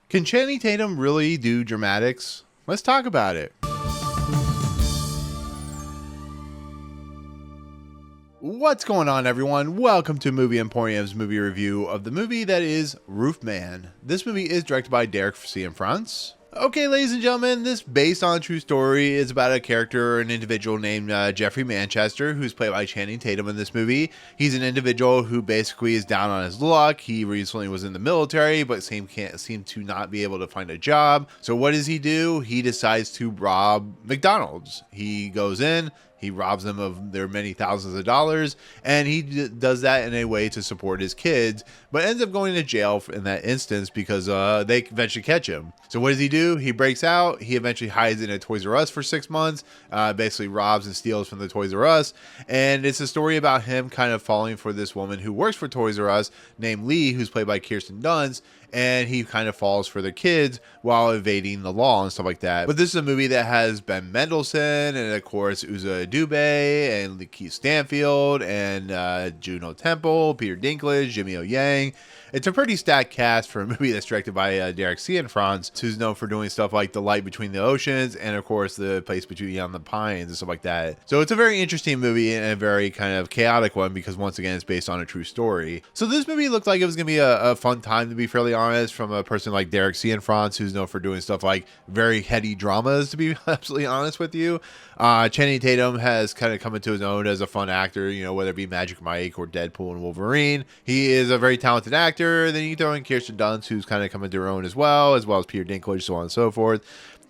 Can Channing Tatum really do dramatics? Let's talk about it. What's going on, everyone? Welcome to Movie Emporium's movie review of the movie that is Roofman. This movie is directed by Derek Cianfrance. Okay, ladies and gentlemen, this based on a true story is about a character, an individual named Jeffrey Manchester, who's played by Channing Tatum in this movie. He's an individual who basically is down on his luck. He recently was in the military, but can't seem to not be able to find a job. So what does he do? He decides to rob McDonald's. He goes in, he robs them of their many thousands of dollars, and he does that in a way to support his kids, but ends up going to jail in that instance because they eventually catch him. So what does he do? He breaks out. He eventually hides in a Toys R Us for 6 months, basically robs and steals from the Toys R Us. And it's a story about him kind of falling for this woman who works for Toys R Us named Lee, who's played by Kirsten Dunst. And he kind of falls for the kids while evading the law and stuff like that. But this is a movie that has Ben Mendelsohn and, of course, Aduba and LaKeith Stanfield and Juno, Peter Dinklage, Jimmy O Yang. It's a pretty stacked cast for a movie that's directed by Derek Cianfrance, who's known for doing stuff like The Light Between the Oceans and, of course, The Place Beyond the Pines and stuff like that. So it's a very interesting movie and a very kind of chaotic one because, once again, it's based on a true story. So this movie looked like it was going to be a fun time, to be fairly honest, from a person like Derek Cianfrance, who's known for doing stuff like very heady dramas, to be absolutely honest with you. Channing Tatum has kind of come into his own as a fun actor, you know, whether it be Magic Mike or Deadpool and Wolverine. He is a very talented actor. Then you throw in Kirsten Dunst, who's kind of come into her own as well as Peter Dinklage, so on and so forth.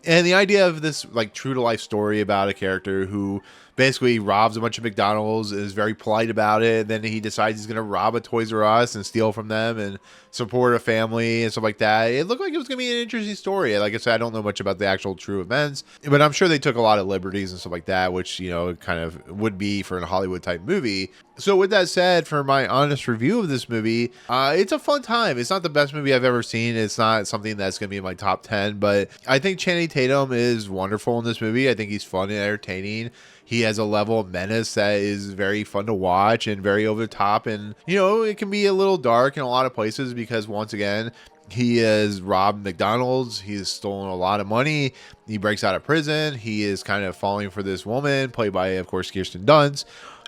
And the idea of this like true to life story about a character who basically robs a bunch of McDonald's, is very polite about it. Then he decides he's going to rob a Toys R Us and steal from them and support a family and stuff like that. It looked like it was going to be an interesting story. Like I said, I don't know much about the actual true events, but I'm sure they took a lot of liberties and stuff like that, which, you know, kind of would be for a Hollywood type movie. So with that said, for my honest review of this movie, it's a fun time. It's not the best movie I've ever seen. It's not something that's going to be in my top 10, but I think Channing Tatum is wonderful in this movie. I think he's fun and entertaining. He has a level of menace that is very fun to watch and very over the top. And, you know, it can be a little dark in a lot of places because, once again, he has robbed McDonald's. He has stolen a lot of money. He breaks out of prison. He is kind of falling for this woman, played by, of course, Kirsten Dunst.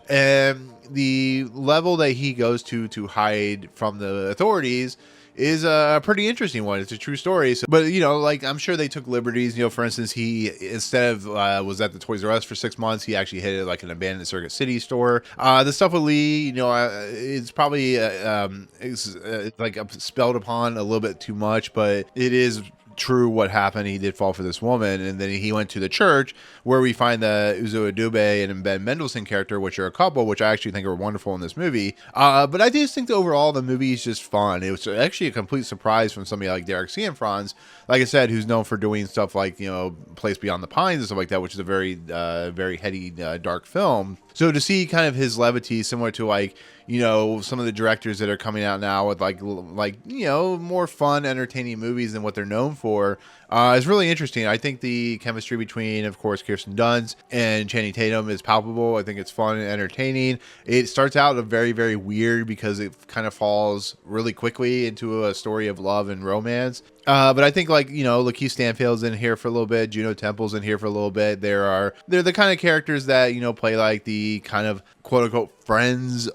And the level that he goes to hide from the authorities is a pretty interesting one. It's a true story. So, but, you know, like, I'm sure they took liberties. You know, for instance, he, instead of was at the Toys R Us for 6 months, he actually hit it like an abandoned Circuit City store. The stuff with Lee, you know, it's probably it's like spelled upon a little bit too much, but it is true what happened. He did fall for this woman, and then he went to the church where we find the Uzo Aduba and Ben Mendelsohn character, which are a couple, which I actually think are wonderful in this movie. But I just think that overall the movie is just fun. It was actually a complete surprise from somebody like Derek Cianfrance, like I said, who's known for doing stuff like, you know, Place Beyond the Pines and stuff like that, which is a very very heady dark film. So to see kind of his levity similar to, like, you know, some of the directors that are coming out now with like you know, more fun, entertaining movies than what they're known for, is really interesting. I think the chemistry between, of course, Kirsten Dunst and Channing Tatum is palpable. I think it's fun and entertaining. It starts out very, very weird because it kind of falls really quickly into a story of love and romance. But I think, like, you know, LaKeith Stanfield's in here for a little bit. Juno Temple's in here for a little bit. They're the kind of characters that, you know, play like the kind of quote unquote friends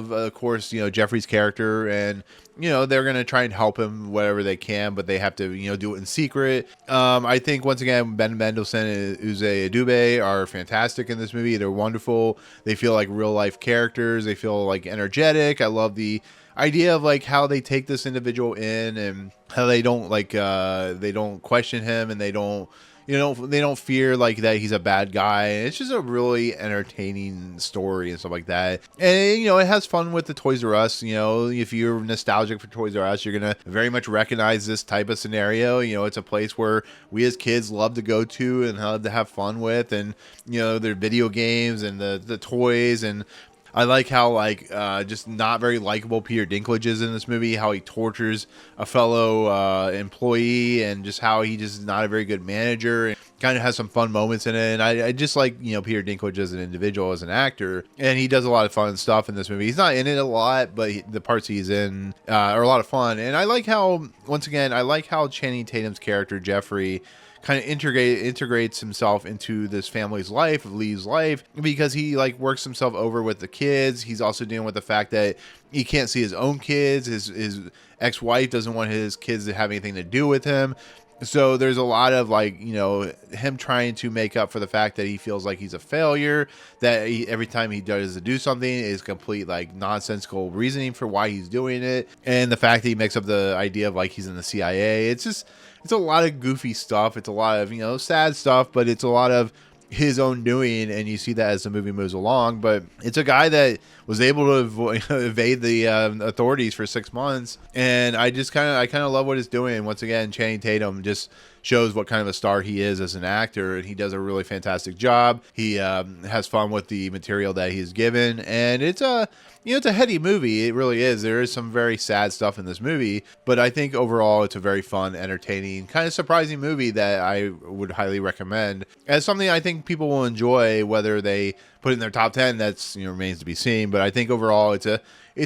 of course, you know, Jeffrey's character, and, you know, they're going to try and help him whatever they can, but they have to, you know, do it in secret. I think, once again, Ben Mendelsohn and Uzo Aduba are fantastic in this movie. They're wonderful. They feel like real life characters. They feel like energetic. I love the idea of like how they take this individual in and how they don't they don't question him, and they don't, you know, they don't fear like that he's a bad guy. It's just a really entertaining story and stuff like that. And, you know, it has fun with the Toys R Us. You know, if you're nostalgic for Toys R Us, you're going to very much recognize this type of scenario. You know, it's a place where we as kids love to go to and love to have fun with. And, you know, their video games and the toys. And I like how, like, just not very likable Peter Dinklage is in this movie, how he tortures a fellow employee, and just how he just is not a very good manager. kind of has some fun moments in it. And I just like, you know, Peter Dinklage as an individual, as an actor, and he does a lot of fun stuff in this movie. He's not in it a lot, but the parts he's in are a lot of fun. And I like how, once again, I like how Channing Tatum's character Jeffrey kind of integrates himself into this family's life, Lee's life, because he like works himself over with the kids. He's also dealing with the fact that he can't see his own kids. His ex-wife doesn't want his kids to have anything to do with him. So there's a lot of like, you know, him trying to make up for the fact that he feels like he's a failure, that every time he does to do something is complete like nonsensical reasoning for why he's doing it. And the fact that he makes up the idea of like he's in the CIA. It's a lot of goofy stuff. It's a lot of, you know, sad stuff, but it's a lot of his own doing, and you see that as the movie moves along. But it's a guy that was able to evade the authorities for 6 months, and I kind of love what he's doing. Once again, Channing Tatum just shows what kind of a star he is as an actor, and he does a really fantastic job. He has fun with the material that he's given, and it's a heady movie. It really is. There is some very sad stuff in this movie, but I think overall it's a very fun, entertaining, kind of surprising movie that I would highly recommend as something I think people will enjoy. Whether they put it in their top 10, that's, you know, remains to be seen. But I think overall it's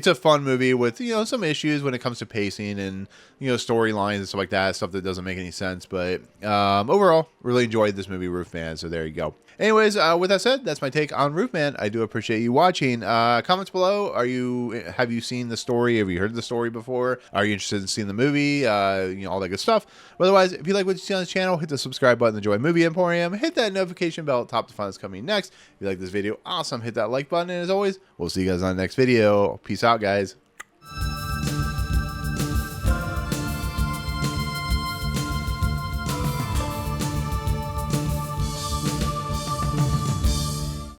a fun movie with, you know, some issues when it comes to pacing and, you know, storylines and stuff like that, stuff that doesn't make any sense. But overall, really enjoyed this movie, Roofman. So there you go. Anyways, with that said, that's my take on Roofman. I do appreciate you watching. Comments below. Have you seen the story? Have you heard the story before? Are you interested in seeing the movie? You know, all that good stuff. But otherwise, if you like what you see on this channel, hit the subscribe button to join Movie Emporium. Hit that notification bell at top to find what's coming next. If you like this video, awesome. Hit that like button. And as always, we'll see you guys on the next video. Peace out, guys.